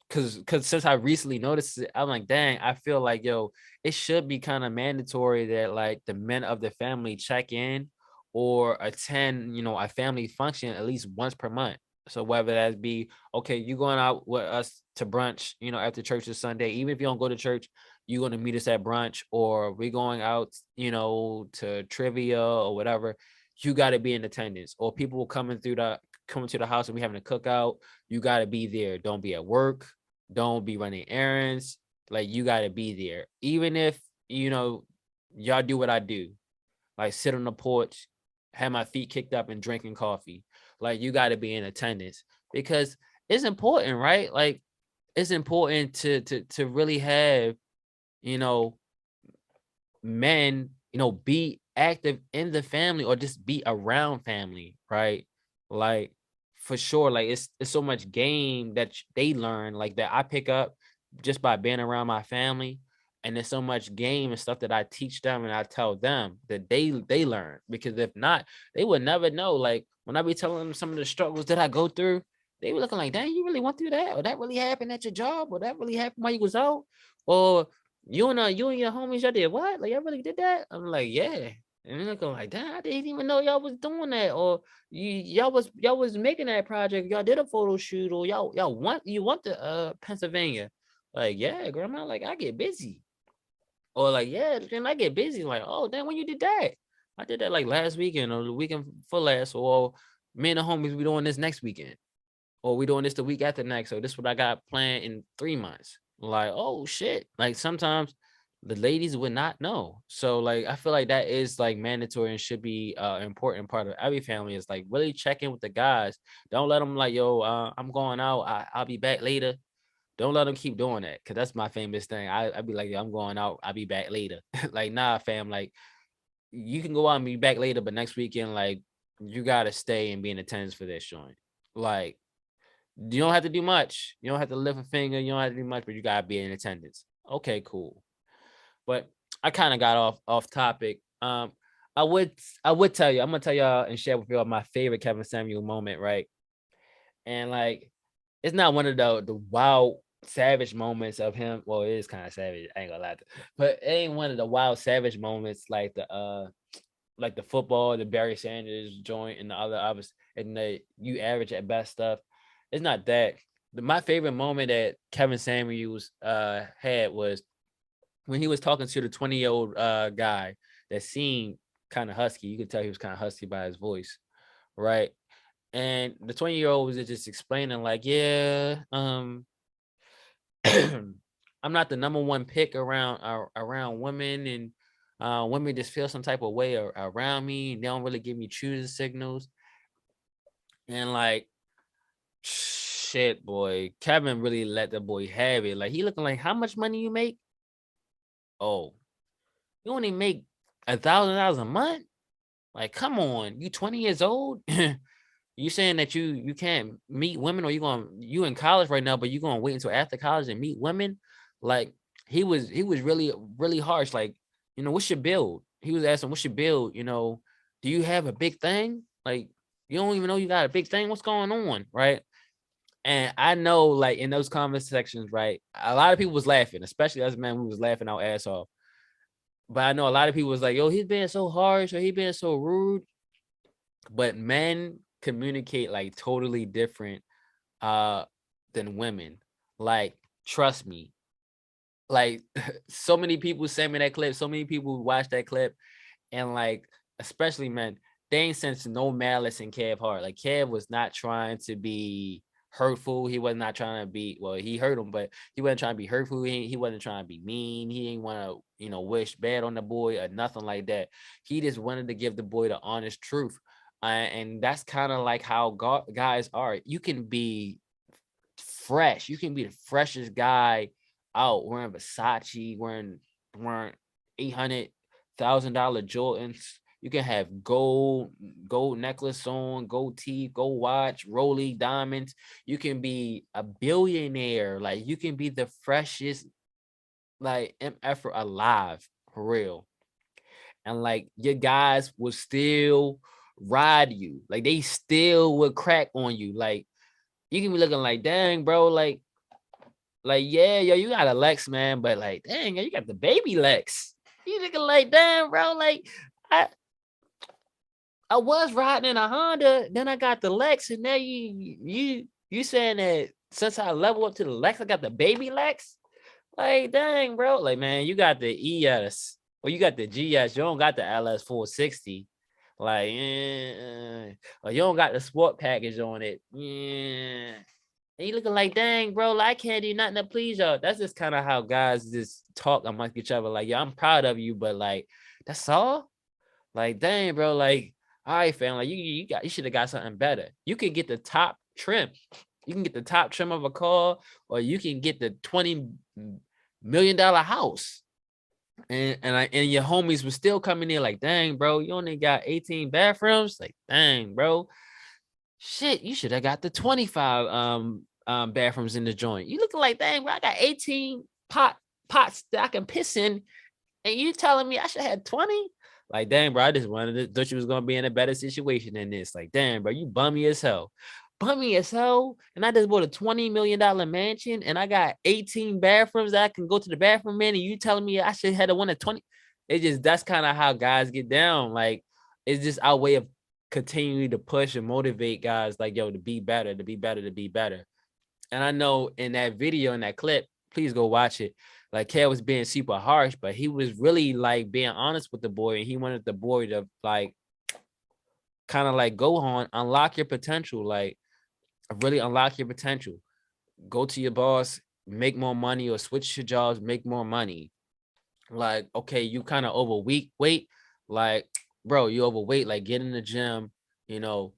because since I recently noticed it, I'm like, dang, I feel like yo, it should be kind of mandatory that like the men of the family check in or attend, a family function at least once per month. So whether that be okay, you going out with us to brunch, after church this Sunday, even if you don't go to church, you're gonna meet us at brunch, or we going out, to trivia or whatever. You got to be in attendance, or people coming to the house and we having a cookout. You got to be there. Don't be at work, don't be running errands. Like you gotta be there. Even if y'all do what I do, like sit on the porch, have my feet kicked up and drinking coffee. Like you gotta be in attendance because it's important, right? Like it's important to really have, you know, men, be active in the family or just be around family, right? Like for sure, like it's so much game that they learn, like that I pick up just by being around my family. And there's so much game and stuff that I teach them and I tell them that they learn. Because if not, they would never know. Like when I be telling them some of the struggles that I go through, they were looking like, dang, you really went through that? Or that really happened at your job? Or that really happened while you was out? Or you and your homies, y'all did what? Like y'all really did that? I'm like, yeah. And they're looking like, damn, I didn't even know y'all was doing that. Or y'all was making that project. Y'all did a photo shoot, or y'all want the Pennsylvania. Like, yeah, grandma, like I get busy. Or like, yeah, then I get busy. Like, oh, damn, when you did that? I did that like last weekend or the weekend for last. Or me and the homies we doing this next weekend. Or we doing this the week after next. So this is what I got planned in 3 months. Like, oh shit. Like sometimes the ladies would not know. So like I feel like that is like mandatory and should be an important part of every family, is like really check in with the guys. Don't let them like, yo, I'm going out. I'll be back later. Don't let them keep doing that, because that's my famous thing. I be like, yo, I'm going out. I'll be back later. Like, nah, fam. Like you can go out and be back later, but next weekend, like you gotta stay and be in attendance for this joint. Like you don't have to do much. You don't have to lift a finger. You don't have to do much, but you gotta be in attendance. Okay, cool. But I kind of got off topic. I would tell you. I'm gonna tell y'all and share with y'all my favorite Kevin Samuel moment, right? And like, it's not one of the wild savage moments of him. Well, it is kind of savage. I ain't gonna lie, but it ain't one of the wild savage moments like the football, the Barry Sanders joint, and the other obvious, and the you average at best stuff. It's not that. My favorite moment that Kevin Samuels had was when he was talking to the 20-year-old guy that seemed kind of husky. You could tell he was kind of husky by his voice, right? And the 20-year-old was just explaining, like, yeah, I'm not the number one pick around women, and women just feel some type of way around me, and they don't really give me choosing signals. And like, shit, boy, Kevin really let the boy have it. Like, he looking like, how much money you make? Oh, you only make $1,000 a month? Like, come on, you 20 years old? You saying that you can't meet women, or you in college right now, but you gonna wait until after college and meet women? Like, he was really harsh. Like, what's your build? He was asking, what's your build? Do you have a big thing? Like, you don't even know you got a big thing. What's going on, right? And I know, like, in those comment sections, right, a lot of people was laughing, especially us men. We was laughing our ass off. But I know a lot of people was like, yo, he's being so harsh, or he being so rude. But men communicate like totally different than women. Like, trust me. Like, so many people sent me that clip, so many people watched that clip, and like, especially men, they ain't sensed no malice in Kev heart. Like, Kev was not trying to be hurtful. He was not trying to be, well, he hurt him, but he wasn't trying to be hurtful. He wasn't trying to be mean. He didn't want to, wish bad on the boy or nothing like that. He just wanted to give the boy the honest truth. And that's kind of like how guys are. You can be fresh. You can be the freshest guy out wearing Versace, wearing $800,000 Jordans. You can have gold necklace on, gold teeth, gold watch, Rolly diamonds. You can be a billionaire. Like, you can be the freshest, like, effort alive, for real. And like, your guys will still ride you. Like, they still would crack on you. Like, you can be looking like, dang, bro, like, yeah, yo, you got a Lex, man, but like, dang, yo, you got the baby Lex. You looking like, damn, bro, like, I I was riding in a Honda, then I got the Lex, and now you saying that since I level up to the Lex, I got the baby Lex? Like, dang, bro, like, man, you got the ES, or you got the GS, you don't got the LS 460. Like, or you don't got the sport package on it. Yeah. And you looking like, dang, bro, like, I can't do nothing to please y'all. That's just kind of how guys just talk amongst each other. Like, yeah, I'm proud of you, but like, that's all. Like, dang, bro, like, all right, fam, like, you should have got something better. You could get the top trim. You can get the top trim of a car, or you can get the $20 million house. And your homies were still coming in like, dang, bro, you only got 18 bathrooms. Like, dang, bro, shit, you should have got the 25 bathrooms in the joint. You looking like, dang, bro, I got 18 pots that I can piss in, and you telling me I should have 20? Like, dang, bro, I just wanted to thought you was gonna be in a better situation than this. Like, damn, bro, you bummy as hell. Bummy as hell. And I just bought a $20 million mansion, and I got 18 bathrooms that I can go to the bathroom in, and you telling me I should have one at 20. It just, that's kind of how guys get down. Like, it's just our way of continuing to push and motivate guys, like, yo, to be better, to be better, to be better. And I know in that video, in that clip, please go watch it. Like, Kel was being super harsh, but he was really like being honest with the boy, and he wanted the boy to like kind of like go on, unlock your potential, like really unlock your potential. Go to your boss, make more money, or switch your jobs, make more money. Like, okay, you kind of overweight, like, bro, you overweight, like, get in the gym, you know,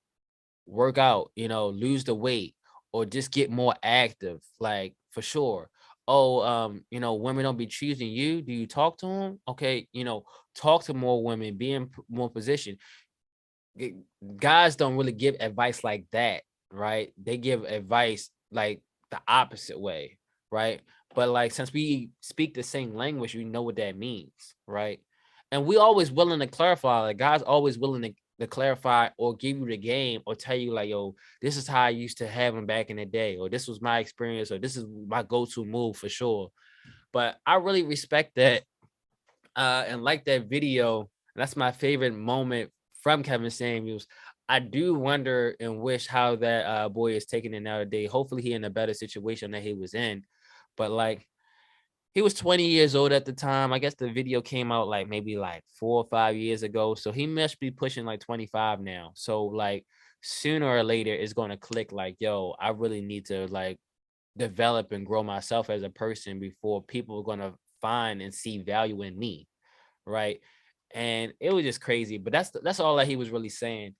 work out, lose the weight, or just get more active, like, for sure. Oh, women don't be choosing you. Do you talk to them? Okay, talk to more women, be in more position. Guys don't really give advice like that, right? They give advice like the opposite way, right? But like, since we speak the same language, we know what that means, right? And we always willing to clarify. Like God's always willing to clarify or give you the game or tell you like, yo, this is how I used to have him back in the day, or this was my experience, or this is my go-to move for sure. But I really respect that and like that video. That's my favorite moment from Kevin Samuels. I do wonder and wish how that boy is taking it nowadays. Hopefully he in a better situation that he was in. But like he was 20 years old at the time. I guess the video came out like maybe like 4 or 5 years ago. So he must be pushing like 25 now. So like sooner or later it's gonna click like, yo, I really need to like develop and grow myself as a person before people are gonna find and see value in me. Right. And it was just crazy. But that's all that he was really saying.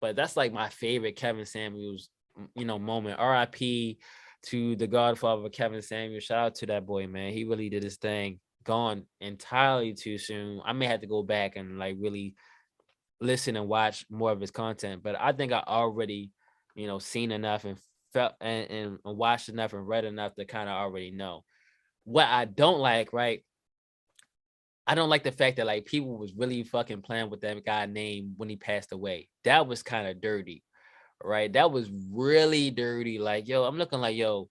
But that's like my favorite Kevin Samuels, moment. R.I.P. to the Godfather Kevin Samuels. Shout out to that boy, man. He really did his thing. Gone entirely too soon. I may have to go back and like really listen and watch more of his content. But I think I already, seen enough and felt and watched enough and read enough to kind of already know. What I don't like, right? I don't like the fact that like people was really fucking playing with that guy name when he passed away. That was kind of dirty, right? That was really dirty. Like, yo, I'm looking like, yo,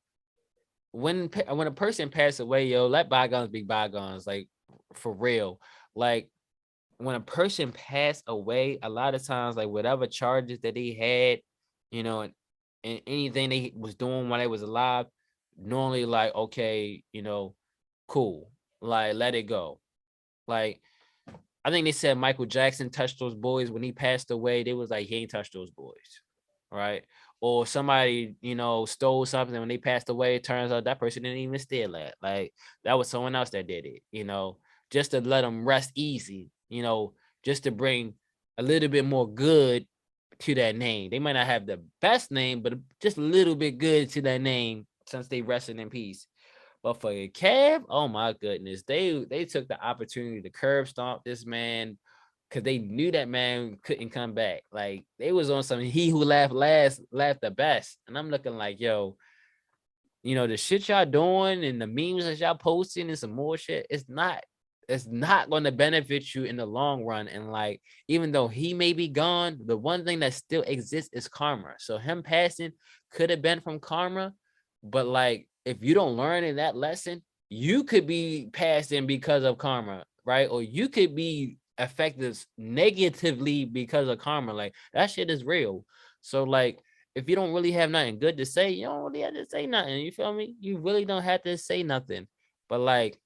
when a person passed away, yo, let bygones be bygones. Like, for real. Like, when a person passed away, a lot of times, like whatever charges that they had, and anything they was doing while they was alive, normally like, okay, cool, like let it go. Like, I think they said Michael Jackson touched those boys when he passed away. They was like, he ain't touched those boys, right? Or somebody, stole something when they passed away. It turns out that person didn't even steal that. Like, that was someone else that did it, just to let them rest easy, just to bring a little bit more good to that name. They might not have the best name, but just a little bit good to that name since they rested in peace. But for Kev, oh my goodness, they took the opportunity to curb stomp this man because they knew that man couldn't come back. Like they was on something. He who laughed last laughed the best, and I'm looking like, yo, the shit y'all doing and the memes that y'all posting and some more shit. It's not going to benefit you in the long run. And like, even though he may be gone, the one thing that still exists is karma. So him passing could have been from karma, but like, if you don't learn in that lesson, you could be passing because of karma, right? Or you could be affected negatively because of karma. Like that shit is real. So like, if you don't really have nothing good to say, you don't really have to say nothing. You feel me? You really don't have to say nothing. But like,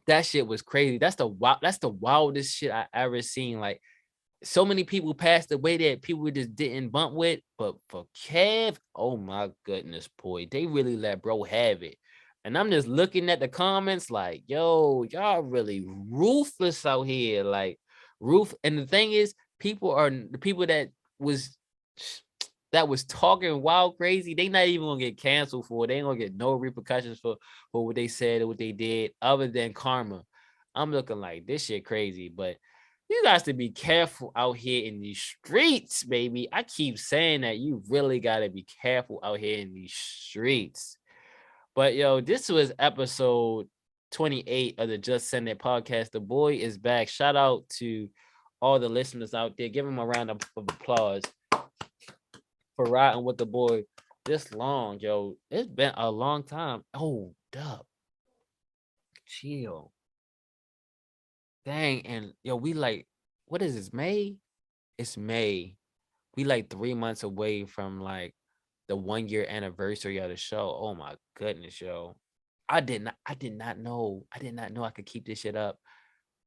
that shit was crazy. That's the wildest shit I ever seen. Like, so many people passed away that people just didn't bump with. But for Kev, oh my goodness, boy, they really let bro have it. And I'm just looking at the comments like, yo, y'all really ruthless out here. Like, and the thing is, people are the people was that was talking wild crazy. They not even gonna get canceled for it. They ain't gonna get no repercussions for what they said or what they did, other than karma. I'm looking like this shit crazy, but you guys to be careful out here in these streets, baby. I keep saying that you really gotta be careful out here in these streets. But yo, this was episode 28 of the Just Send It podcast. The boy is back. Shout out to all the listeners out there. Give him a round of applause for riding with the boy this long, yo. It's been a long time. Oh, dub. Chill. Dang, and yo, we like, what is this, May? It's May. We like 3 months away from like the 1 year anniversary of the show. Oh my goodness, yo. I did not know. I did not know I could keep this shit up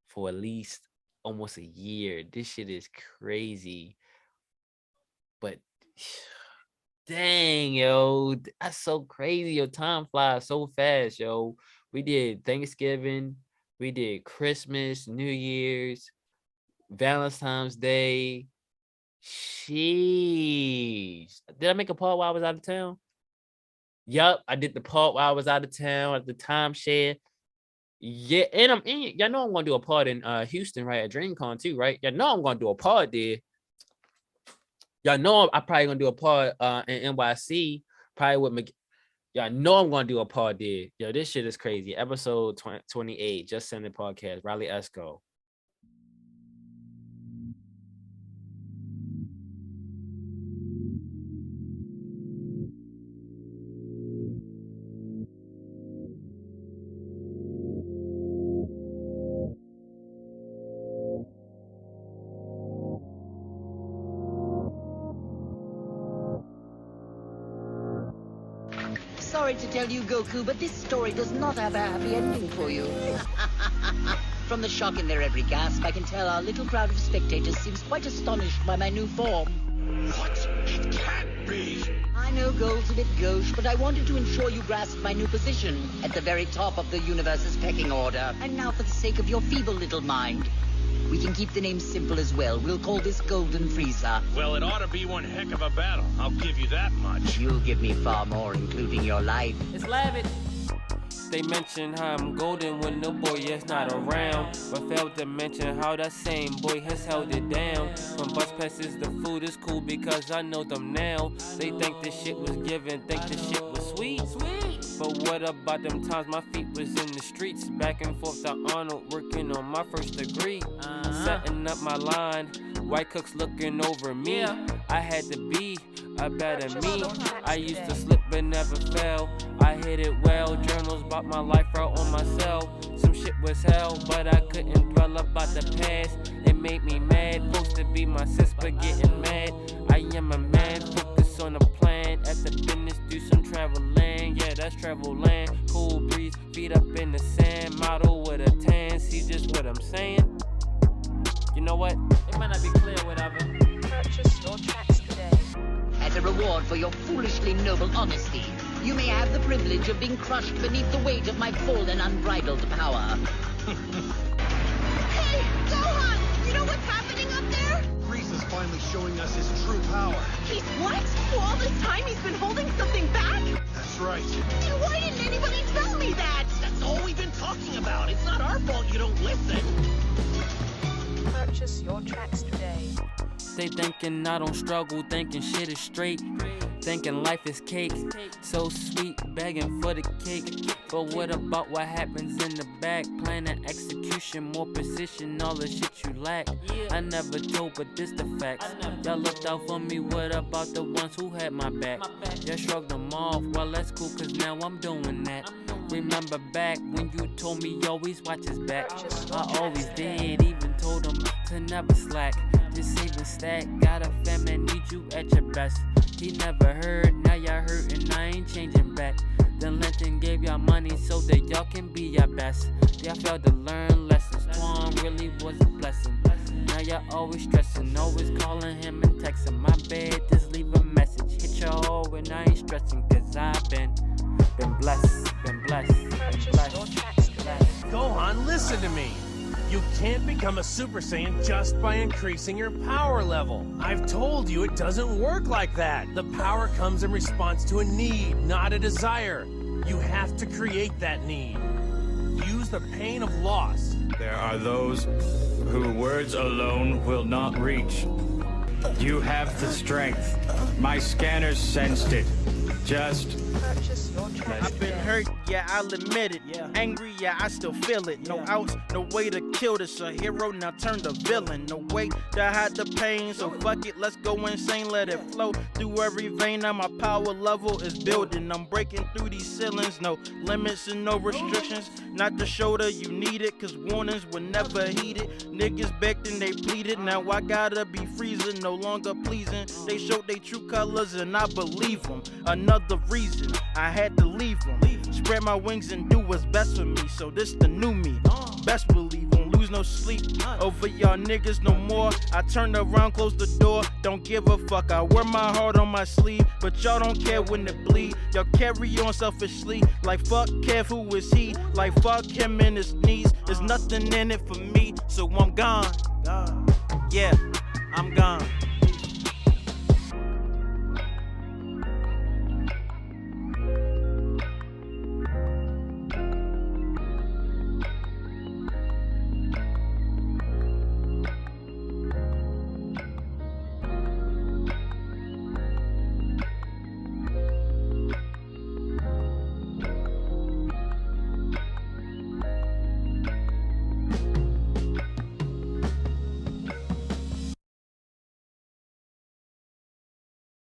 for at least almost a year. This shit is crazy. But dang, yo, that's so crazy. Yo, time flies so fast, yo. We did Thanksgiving, we did Christmas, New Year's, Valentine's Day. Sheesh. Did I make a part while I was out of town? Yup, I did the part while I was out of town at the timeshare. Yeah, and y'all know I'm gonna do a part in Houston, right? At DreamCon too, right? Y'all know I'm gonna do a part there. Y'all know I'm probably gonna do a part in NYC, probably with y'all know I'm gonna do a part there. Yo, this shit is crazy. Episode 28, Just Send It podcast. Riley Esco. like to tell you, Goku, but this story does not have a happy ending for you. From the shock in their every gasp, I can tell our little crowd of spectators seems quite astonished by my new form. What? It can't be! I know Gold's a bit gauche, but I wanted to ensure you grasp my new position at the very top of the universe's pecking order. And now for the sake of your feeble little mind, we can keep the name simple as well. We'll call this Golden Frieza. Well, it ought to be one heck of a battle. I'll give you that much. You'll give me far more, including your life. It's lavish. They mention how I'm golden when the boy is not around, but failed to mention how that same boy has held it down. From bus passes, the food is cool because I know them now. They think this shit was given, think this shit was sweet. But what about them times my feet was in the streets, back and forth to Arnold, working on my first degree, setting up my line, white cooks looking over me. I had to be a better me. I used to slip but never fell. I hit it well, journals about my life out on my cell. Some shit was hell, but I couldn't dwell about the past. It made me mad, supposed to be my sis but getting mad. I am a man, focus on a plan. At the business, do some traveling. Yeah, that's travel land. Cool breeze, feet up in the sand. Model with a tan, see just what I'm saying? You know what? It might not be clear, whatever. Purchase your tracks today. As a reward for your foolishly noble honesty, you may have the privilege of being crushed beneath the weight of my full and unbridled power. Hey, Gohan! You know what's happening up there? Frieza's finally showing us his true power. He's what? All this time he's been holding something back? That's right. Then why didn't anybody tell me that? That's all we've been talking about. It's not our fault you don't listen. Purchase your tracks today. They thinking I don't struggle, thinking shit is straight, thinking life is cake, so sweet, begging for the cake. But what about what happens in the back? Plan and execution, more precision, all the shit you lack. I never told, but this the facts. Y'all looked out for me, what about the ones who had my back? Y'all shrugged them off, well that's cool, cause now I'm doing that. Remember back when you told me always watch his back? I always did, even told him to never slack. Just save and stack, got a fam that need you at your best. He never heard, now y'all hurtin', I ain't changing back. Then Linton gave y'all money so that y'all can be your best. Y'all failed to learn lessons, Twan really was a blessing. Now y'all always stressing, always calling him and texting. My bad, just leave a message, hit y'all and I ain't stressing, cause I've been blessed, been blessed, been blessed. Your tracks today. Gohan, listen to me. You can't become a Super Saiyan just by increasing your power level. I've told you it doesn't work like that. The power comes in response to a need, not a desire. You have to create that need. Use the pain of loss. There are those who words alone will not reach. You have the strength. My scanners sensed it. Just Purchase your tracks I've been hurt, yeah, I'll admit it. Angry, yeah, I still feel it. No outs, no way to kill this. A hero now turned a villain. No way to hide the pain. So fuck it, let's go insane. Let it flow through every vein. Now my power level is building. I'm breaking through these ceilings. No limits and no restrictions. Not the shoulder, you need it. Cause warnings were never heeded. Niggas begged and they pleaded. Now I gotta be freezing, no longer pleasing. They showed their true colors and I believe them. Another reason I had to leave them. Spread my wings and do what's best for me. So this the new me. Best believe, won't lose no sleep over y'all niggas no more. I turn around, close the door, don't give a fuck. I wear my heart on my sleeve, but y'all don't care when it bleed. Y'all carry on selfishly, like fuck Kev, who is he? Like fuck him and his knees. There's nothing in it for me, so I'm gone. Yeah, I'm gone.